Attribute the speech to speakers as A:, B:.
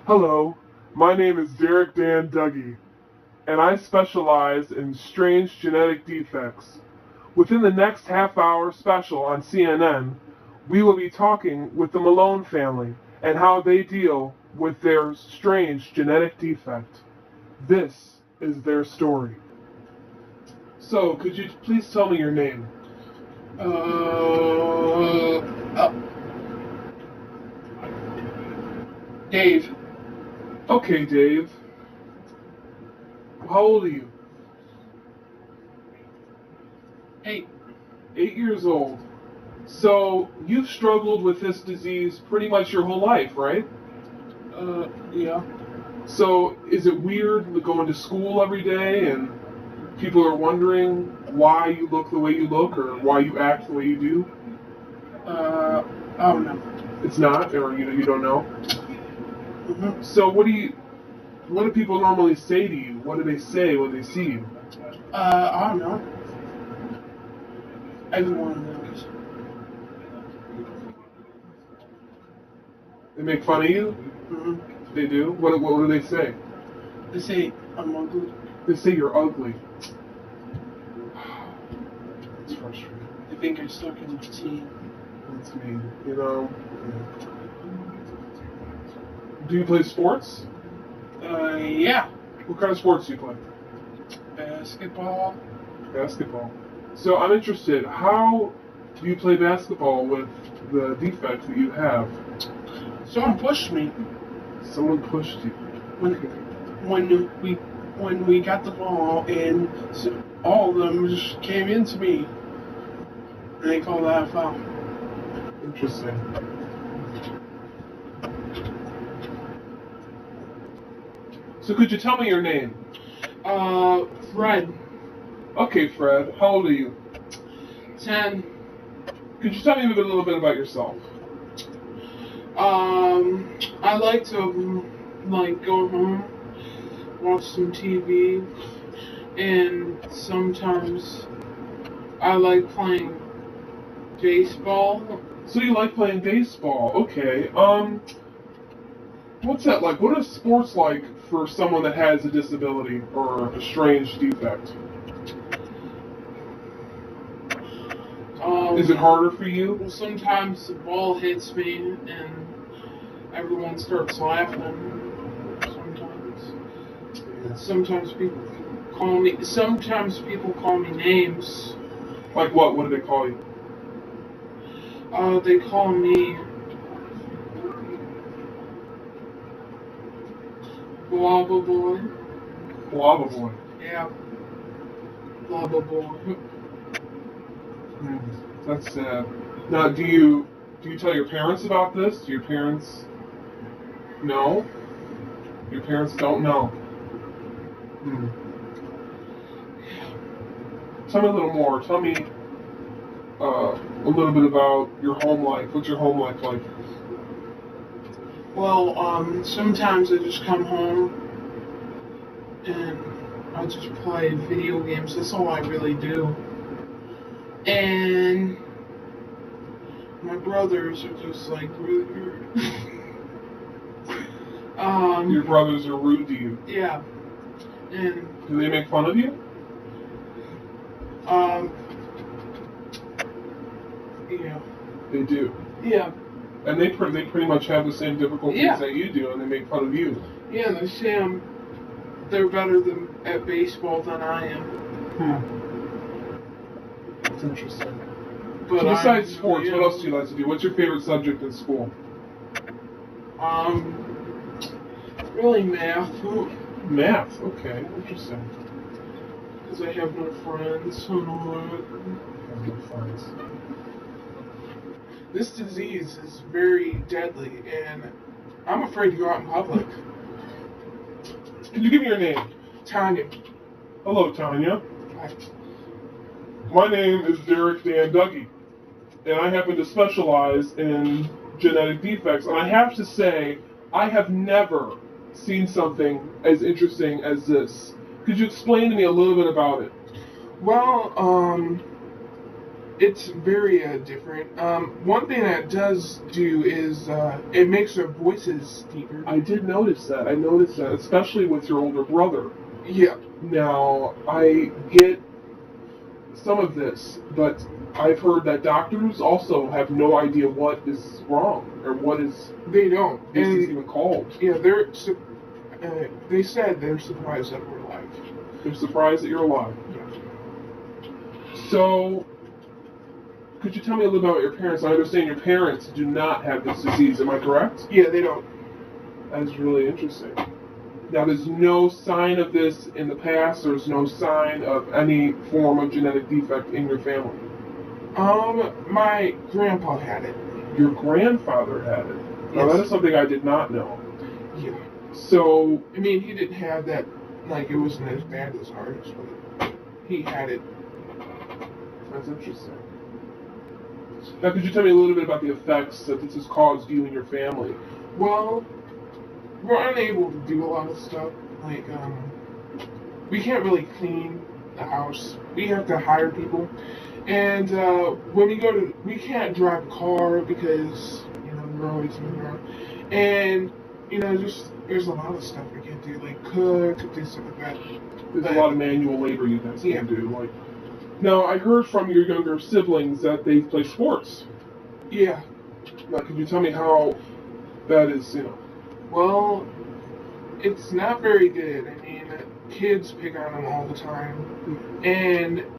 A: Hello, my name is Derek Dan Dougie, and I specialize in strange genetic defects. Within the next half hour special on CNN, we will be talking with the Millone family and how they deal with their strange genetic defect. This is their story. So, could you please tell me your name?
B: Uh, Dave.
A: Okay, Dave. How old are you?
B: 8.
A: 8 years old. So, you've struggled with this disease pretty much your whole life, right?
B: Yeah.
A: So, is it weird going to school every day and people are wondering why you look the way you look or why you act the way you do?
B: I don't know.
A: It's not, or you don't know?
B: Mm-hmm.
A: So, what do people normally say to you? What do they say when they see you?
B: I don't know. Everyone knows.
A: They make fun of you?
B: Mm-hmm.
A: They do? What do they say?
B: They say I'm ugly.
A: They say you're ugly. It's frustrating.
B: They think I'm stuck in the teen.
A: That's mean, you know? Yeah. Do you play sports?
B: Yeah.
A: What kind of sports do you play?
B: Basketball.
A: Basketball. So I'm interested, how do you play basketball with the defect that you have?
B: Someone pushed me
A: Someone pushed you.
B: when we got the ball, and all of them just came into me, and they called that a foul.
A: Interesting. So could you tell me your name?
B: Fred.
A: Okay, Fred. How old are you?
B: 10.
A: Could you tell me a little bit about yourself?
B: I like to go home, watch some TV, and sometimes I like playing baseball.
A: So you like playing baseball? Okay. What's that like? What are sports like for someone that has a disability or a strange defect? Is it harder for you?
B: Sometimes the ball hits me and everyone starts laughing. Sometimes people call me. Sometimes people call me names.
A: Like what? What do they call you?
B: They call me Blabba Boy.
A: Blabba boy.
B: Yeah. Blabba Boy.
A: That's sad. Now, do you tell your parents about this? Do your parents know? Your parents don't know. Tell me a little more. Tell me a little bit about your home life. What's your home life like?
B: Well, sometimes I just come home and I just play video games. That's all I really do. And my brothers are just like rude.
A: Your brothers are rude to you.
B: Yeah. And
A: do they make fun of you?
B: Yeah.
A: They do.
B: Yeah.
A: And they pretty much have the same difficulties that you do, and they make fun of you.
B: Yeah, they say they're better at baseball than I am.
A: That's interesting.
B: But
A: so besides sports, what else do you like to do? What's your favorite subject in school?
B: Really math.
A: Math, okay, interesting.
B: Because I have no friends and all that.
A: I have no friends.
B: This disease is very deadly, and I'm afraid to go out in public.
A: Can you give me your name?
B: Tanya.
A: Hello, Tanya.
B: Hi.
A: My name is Derek Dan Dougie, and I happen to specialize in genetic defects. And I have to say, I have never seen something as interesting as this. Could you explain to me a little bit about it?
B: Well, It's very different. One thing that it does do is it makes their voices deeper.
A: I did notice that. I noticed that, especially with your older brother.
B: Yeah.
A: Now, I get some of this, but I've heard that doctors also have no idea what is wrong or what is
B: They don't.
A: this
B: And
A: is even called.
B: yeah, they said they're surprised that we're alive.
A: They're surprised that you're alive.
B: Yeah.
A: So, could you tell me a little bit about your parents? I understand your parents do not have this disease. Am I correct?
B: Yeah, they don't.
A: That's really interesting. Now, there's no sign of this in the past. There's no sign of any form of genetic defect in your family.
B: My grandpa had it.
A: Your grandfather had it. Now,
B: Yes.
A: that is something I did not know.
B: Yeah.
A: So,
B: I mean, he didn't have that, like, it wasn't as bad as ours, but he had it.
A: that's interesting. Now, could you tell me a little bit about the effects that this has caused you and your family?
B: Well, we're unable to do a lot of stuff. Like, we can't really clean the house. We have to hire people. And when we can't drive a car because, we're always moving around. And, just, there's a lot of stuff we can't do, like cook, do stuff like that.
A: There's a lot of manual labor you guys
B: Yeah.
A: can do. Like, now, I heard from your younger siblings that they play sports.
B: Yeah.
A: Now, could you tell me how that is,
B: Well, it's not very good. I mean, kids pick on them all the time. And